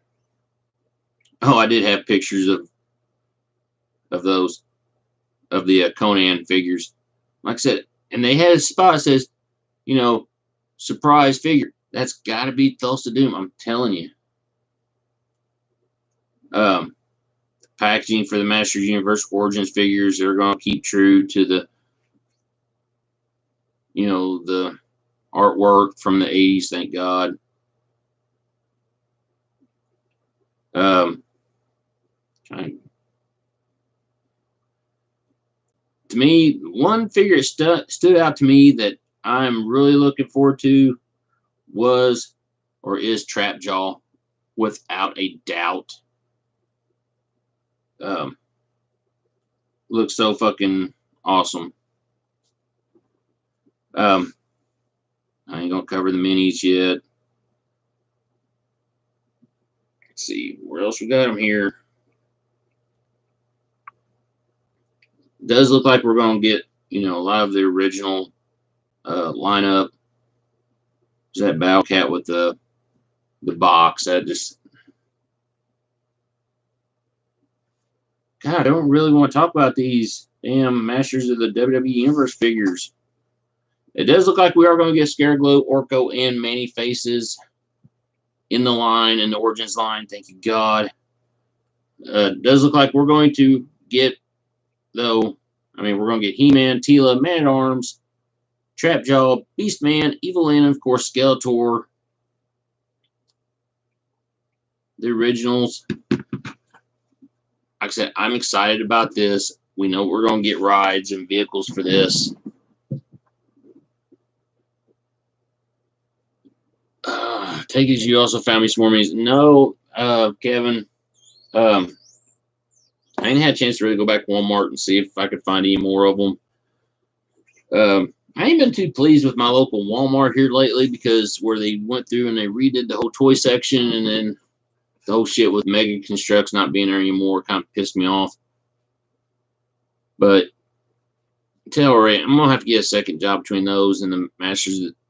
Oh, I did have pictures of those, of the Conan figures. Like I said, and they had a spot that says, surprise figure. That's got to be Thulsa Doom. I'm telling you. Packaging for the Masters Universe Origins figures, they're going to keep true to the, the artwork from the 80s, thank God. To me, one figure that stood out to me that I'm really looking forward to was or is Trapjaw, without a doubt. Looks so fucking awesome. I ain't gonna cover the minis yet. Let's see where else we got them here. Does look like we're gonna get a lot of the original lineup. There's that Battle Cat with the box. That just, God, I don't really want to talk about these damn Masters of the WWE Universe figures. It does look like we are going to get Scareglow, Orko, and Manny faces in the line, in the Origins line. Thank you, God. It does look like we're going to get, though, we're going to get He-Man, Teela, Man-at-Arms, Trapjaw, Beastman, Evil Lyn, of course, Skeletor, the originals. Like I said, I'm excited about this. We know we're going to get rides and vehicles for this. Take it as you also found me some more minis. No, Kevin. I ain't had a chance to really go back to Walmart and see if I could find any more of them. I ain't been too pleased with my local Walmart here lately because where they went through and they redid the whole toy section, and then the whole shit with Mega Constructs not being there anymore kind of pissed me off. But tell Ray, I'm gonna have to get a second job between those and the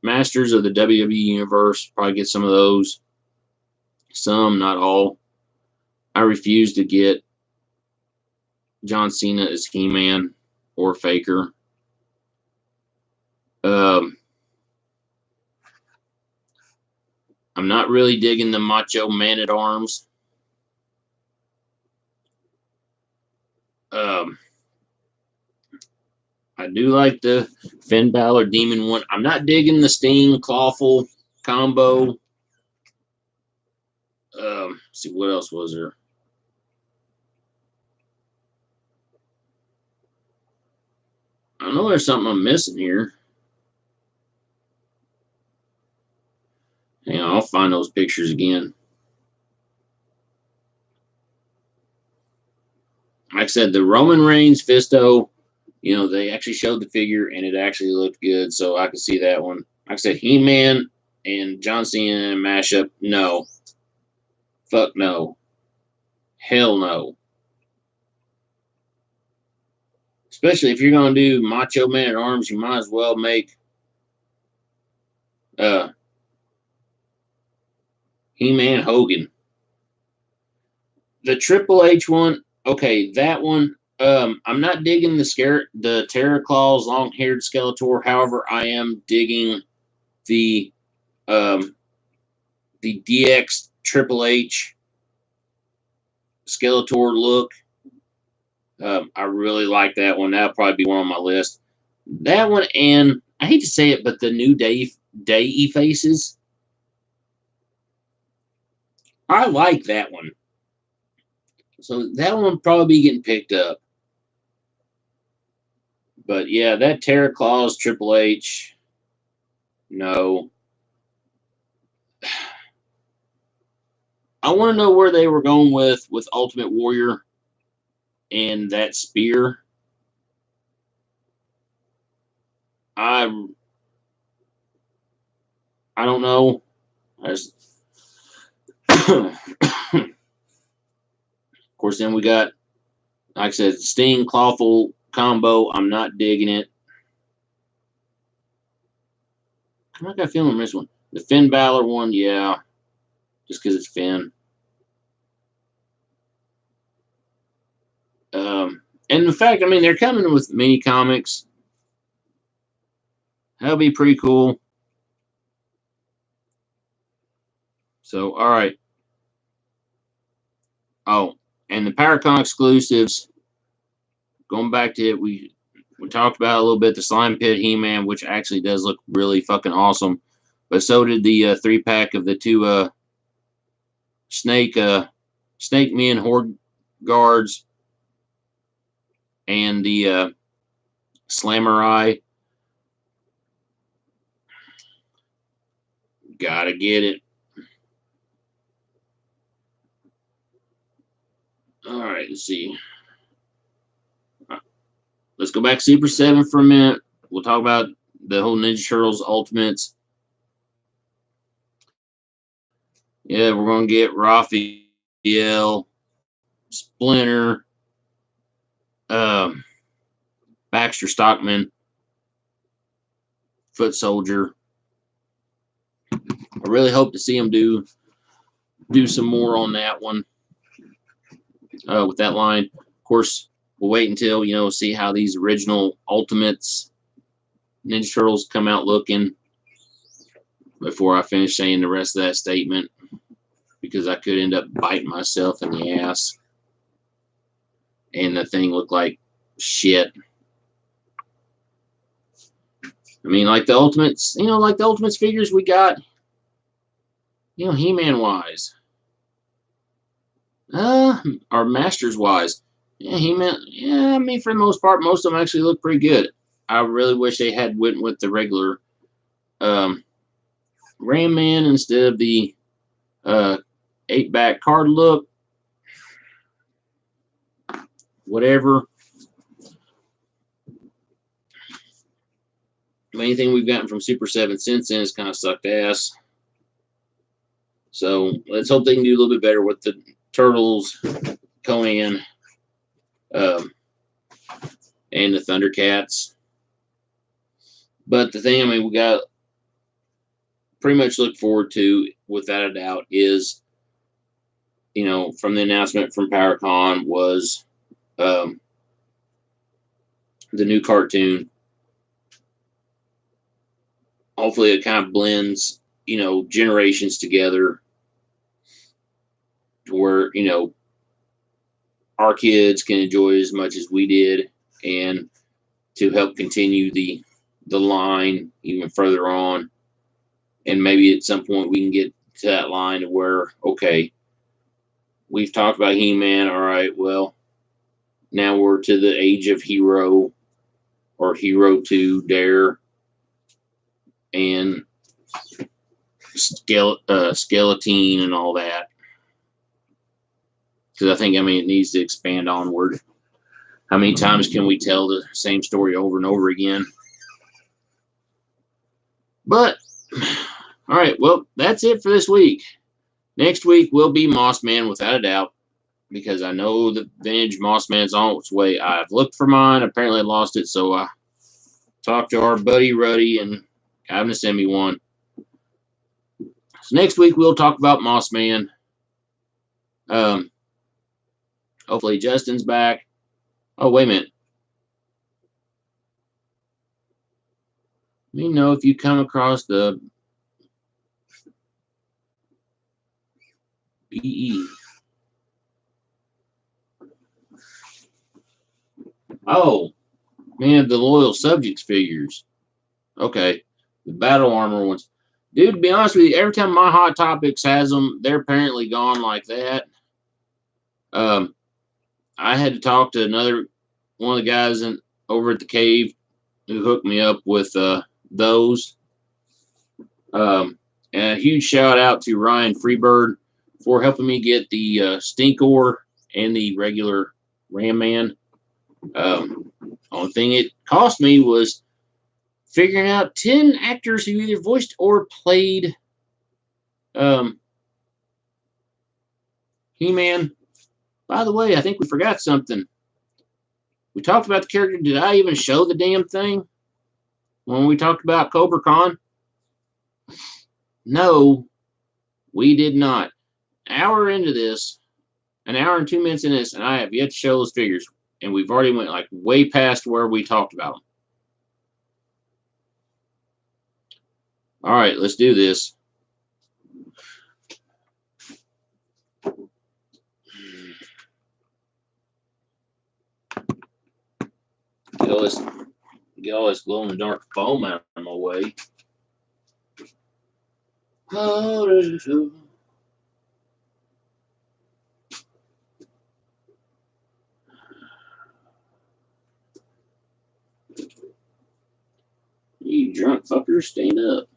Masters of the WWE Universe. Probably get some of those. Some, not all. I refuse to get John Cena as He-Man or Faker. I'm not really digging the Macho Man-at-Arms. I do like the Finn Balor Demon one. I'm not digging the Sting Clawful combo. Let's see, what else was there? I know there's something I'm missing here. find those pictures again. Like I said, the Roman Reigns Fisto, you know, they actually showed the figure and it actually looked good, so I could see that one. Like I said, He-Man and John Cena mashup, no. Fuck no. Hell no. Especially if you're going to do Macho Man at Arms, you might as well make He-Man Hogan. The Triple H one, okay, that one, I'm not digging the Terror Claws long-haired Skeletor. However, I am digging the DX Triple H Skeletor look. I really like that one. That'll probably be one on my list. That one, and I hate to say it, but the new Day faces. I like that one. So that one will probably be getting picked up. But yeah, that Terror Claws Triple H, no. I want to know where they were going with Ultimate Warrior and that spear. I don't know. Of course, then we got, like I said, Sting Clawful combo. I'm not digging it. I got a feeling on this one. The Finn Balor one, yeah, just because it's Finn. And in fact, I mean, they're coming with mini comics. That'll be pretty cool. So, all right. Oh, and the Paracon exclusives. Going back to it, we talked about a little bit the Slime Pit He-Man, which actually does look really fucking awesome. But so did the 3-pack of the two Snake Men Horde Guards and the Slamurai. Gotta get it. All right, let's see. Let's go back to Super 7 for a minute. We'll talk about the whole Ninja Turtles Ultimates. Yeah, we're going to get Raphael, Splinter, Baxter Stockman, Foot Soldier. I really hope to see him do some more on that one with that line. Of course, we'll wait until, you know, see how these original Ultimates Ninja Turtles come out looking before I finish saying the rest of that statement, because I could end up biting myself in the ass and the thing looked like shit. I mean, like the Ultimates, you know, like the Ultimates figures we got, you know, He-Man wise, or Masters wise, yeah, He-Man, yeah, I mean, for the most part, most of them actually look pretty good. I really wish they had went with the regular Ram Man instead of the 8-back card look. Whatever. Anything we've gotten from Super 7 since then has kind of sucked ass. So let's hope they can do a little bit better with the Turtles, Conan, and the Thundercats. But the thing, I mean, we got pretty much look forward to, without a doubt, is, you know, from the announcement from Paracon was the new cartoon. Hopefully it kind of blends, you know, generations together to where, you know, our kids can enjoy as much as we did, and to help continue the line even further on. And maybe at some point we can get to that line of where, okay, we've talked about He-Man, all right, well, now we're to the age of Hero or Hero 2, Dare, and skeleton and all that. Because I think, I mean, it needs to expand onward. How many times can we tell the same story over and over again? But, all right, well, that's it for this week. Next week will be Moss Man, without a doubt, because I know the vintage Moss Man's on its way. I've looked for mine. Apparently I lost it, so I talked to our buddy Ruddy and got him to send me one. So next week we'll talk about Moss Man. Hopefully Justin's back. Oh, wait a minute. Let me know if you come across the BE. Oh, man, the Loyal Subjects figures. Okay, the Battle Armor ones. Dude, to be honest with you, every time my Hot Topics has them, they're apparently gone like that. I had to talk to another one of the guys over at the cave who hooked me up with those. And a huge shout out to Ryan Freebird for helping me get the Stinkor and the regular Ram Man. Only thing it cost me was figuring out 10 actors who either voiced or played He-Man. By the way, I think we forgot something. We talked about the character. Did I even show the damn thing when we talked about Cobra Khan? No, we did not. An hour into this, an hour and 2 minutes in this, and I have yet to show those figures. And we've already went like way past where we talked about them. All right, let's do this. Get all this glow in the dark foam out of my way. Oh, you drunk fucker, stand up.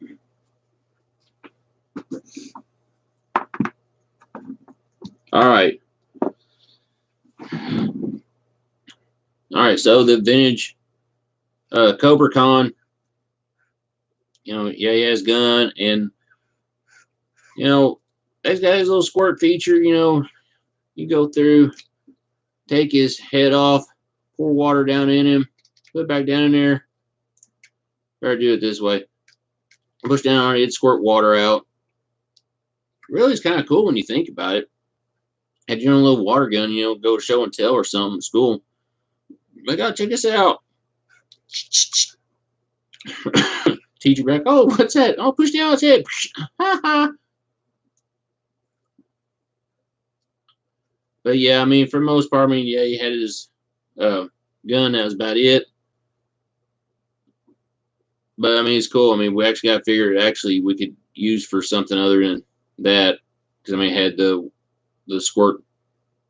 All right. All right, so the vintage Cobra Khan, you know, yeah, he has gun, and, you know, that's got his little squirt feature, you know, you go through, take his head off, pour water down in him, put it back down in there. Try to do it this way. Push down on it, it'd squirt water out. Really, it's kind of cool when you think about it. Had your own little water gun, you know, go to show and tell or something. It's cool. Like, oh, check this out. Teacher back, oh, what's that? Oh, push down its head. Ha ha. But yeah, I mean, for the most part, I mean, yeah, he had his gun. That was about it. But I mean, it's cool. I mean, we actually got to figure it actually we could use for something other than that. Because I mean, it had the squirt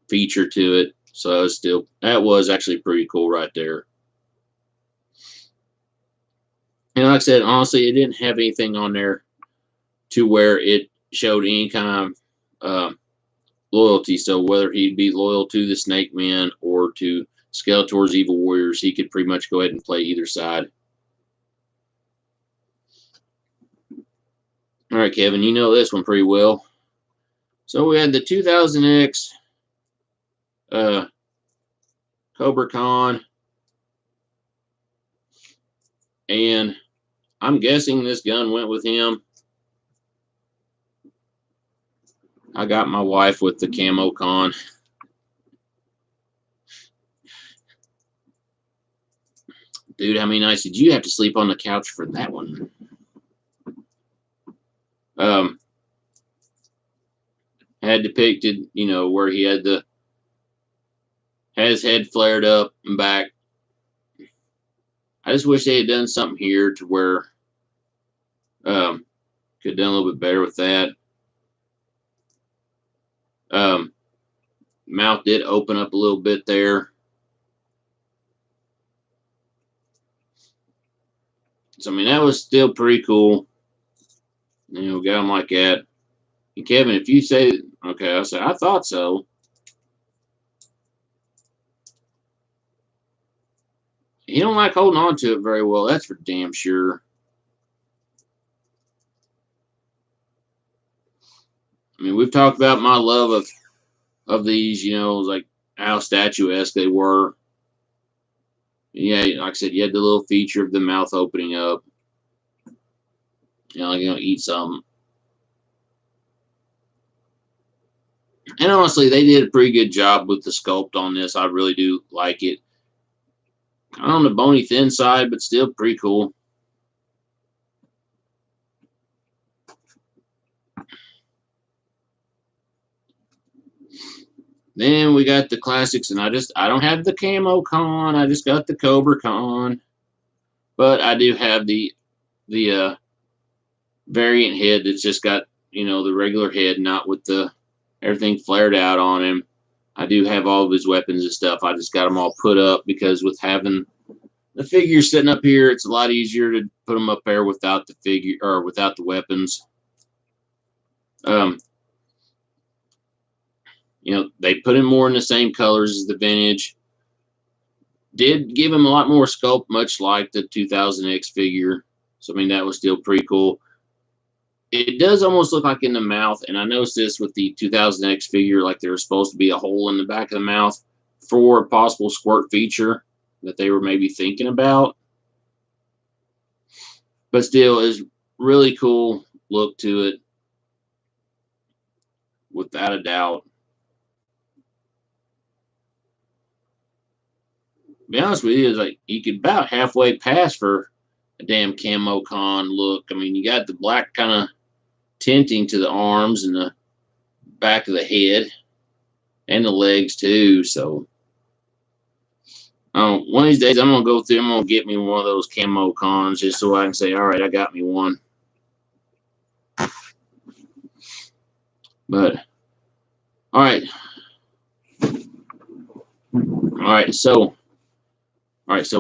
feature to it. So it's still, that was actually pretty cool right there. And like I said, honestly, it didn't have anything on there to where it showed any kind of loyalty. So whether he'd be loyal to the Snake Men or to Skeletor's Evil Warriors, he could pretty much go ahead and play either side. All right, Kevin, you know this one pretty well. So we had the 2000X Cobra Khan, and I'm guessing this gun went with him. I got my wife with the Camo Con. Dude, how many nights did you have to sleep on the couch for that one? Had depicted, you know, where he had his head flared up and back. I just wish they had done something here to where could have done a little bit better with that. Mouth did open up a little bit there. So I mean, that was still pretty cool. You know, got him like that. And Kevin, if you say, okay, I said, I thought so. He don't like holding on to it very well. That's for damn sure. I mean, we've talked about my love of these, you know, like how statuesque they were. Yeah, like I said, you had the little feature of the mouth opening up. You know, like you're gonna eat something. And honestly, they did a pretty good job with the sculpt on this. I really do like it. Kind of on the bony thin side, but still pretty cool. Then we got the classics, and I don't have the camo con. I just got the Kobra con, but I do have the variant head that's just got, you know, the regular head, not with the everything flared out on him. I do have all of his weapons and stuff. I just got them all put up because with having the figure sitting up here, it's a lot easier to put them up there without the figure or without the weapons. You know, they put him more in the same colors as the vintage. Did give him a lot more sculpt, much like the 2000X figure. So, I mean, that was still pretty cool. It does almost look like in the mouth, and I noticed this with the 2000X figure, like there was supposed to be a hole in the back of the mouth for a possible squirt feature that they were maybe thinking about. But still, is really cool look to it, without a doubt. To be honest with you, is like you could about halfway pass for a damn camo con look. I mean, you got the black kind of tinting to the arms and the back of the head and the legs too. So, one of these days I'm gonna go through. I'm gonna get me one of those camo cons just so I can say, all right, I got me one. But all right, so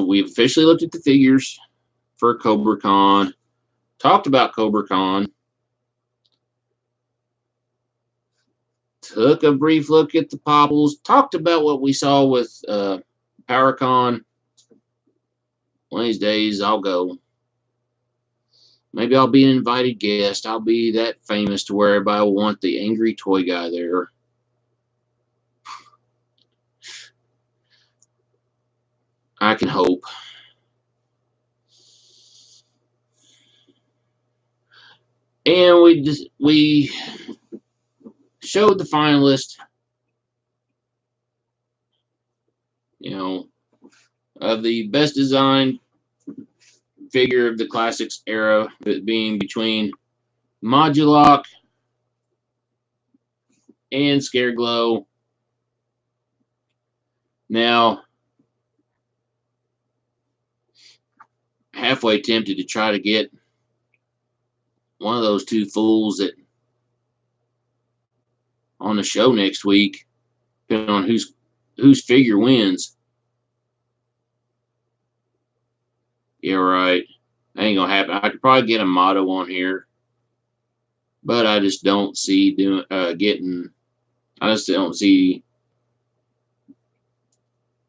we've officially looked at the figures for Kobra Con. Talked about Kobra Con. Took a brief look at the Popples. Talked about what we saw with PowerCon. One of these days I'll go. Maybe I'll be an invited guest. I'll be that famous to where everybody will want the angry toy guy there. I can hope. And we showed the finalist, you know, of the best designed figure of the classics era, being between Modulok and Scareglow. Now, halfway tempted to try to get one of those two fools that on the show next week, depending on whose figure wins. Yeah, right. That ain't gonna happen. I could probably get a motto on here, but I just don't see getting. I just don't see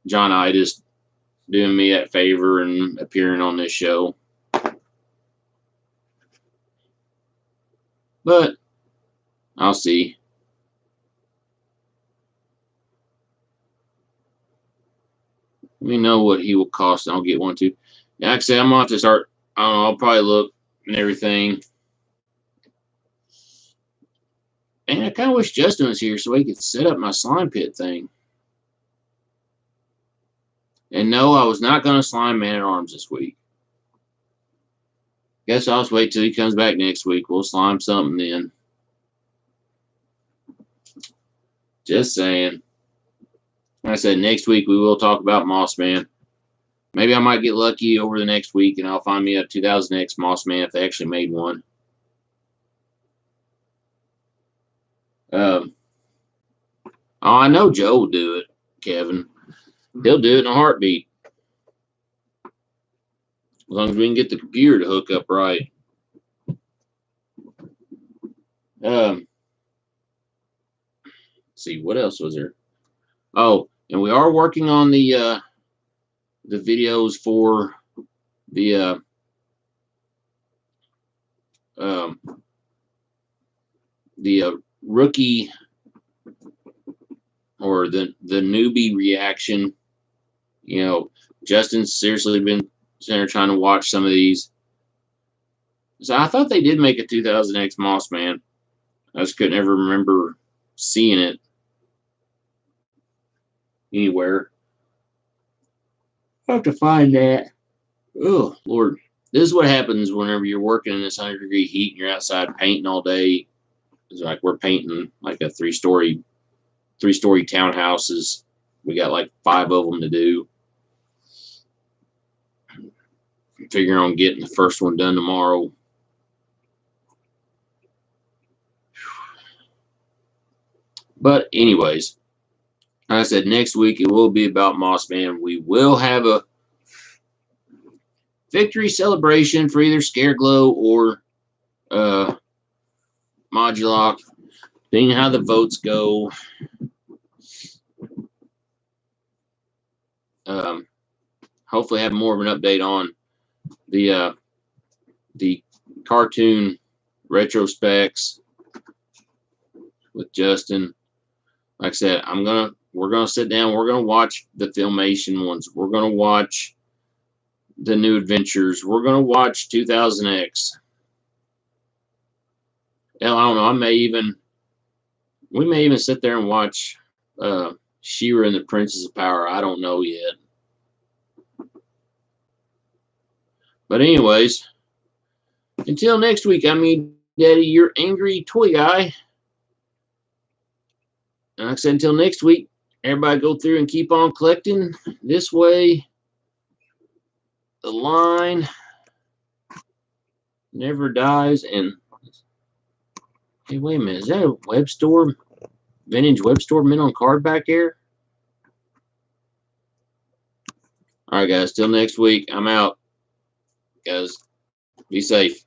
John Itis doing me that favor and appearing on this show. But I'll see. Let me know what he will cost, and I'll get one too. Like I said, I'm gonna have to start. I don't know. I'll probably look and everything. And I kind of wish Justin was here so he could set up my slime pit thing. And no, I was not going to slime Man at Arms this week. Guess I'll just wait till he comes back next week. We'll slime something then. Just saying. Like I said, next week we will talk about Moss Man. Maybe I might get lucky over the next week and I'll find me a 2000X Moss Man if they actually made one. Oh, I know Joe will do it, Kevin. He'll do it in a heartbeat. As long as we can get the computer to hook up right. Let's see, what else was there? Oh, and we are working on the videos for the um, rookie or the newbie reaction. You know, Justin's seriously been sitting there trying to watch some of these. So I thought they did make a 2000X Moss Man. I just couldn't ever remember seeing it anywhere. I'll have to find that. Oh, Lord. This is what happens whenever you're working in this 100-degree heat and you're outside painting all day. It's like we're painting like a three-story townhouses. We got like 5 of them to do. Figuring on getting the first one done tomorrow. But anyways, like I said, next week it will be about Moss Man. We will have a victory celebration for either Scareglow or Modulock, depending on how the votes go. Hopefully have more of an update on the cartoon retrospects with Justin. Like I said, we're gonna sit down. We're gonna watch the Filmation ones. We're gonna watch the New Adventures. We're gonna watch 2000X. Hell, I don't know. We may even sit there and watch She-Ra and the Princess of Power. I don't know yet. But anyways, until next week, I mean, Daddy, your angry toy guy. And like I said, until next week, everybody go through and keep on collecting. This way, the line never dies. And hey, wait a minute, is that a web store, vintage web store mint on card back here? All right, guys, till next week. I'm out. Guys, be safe.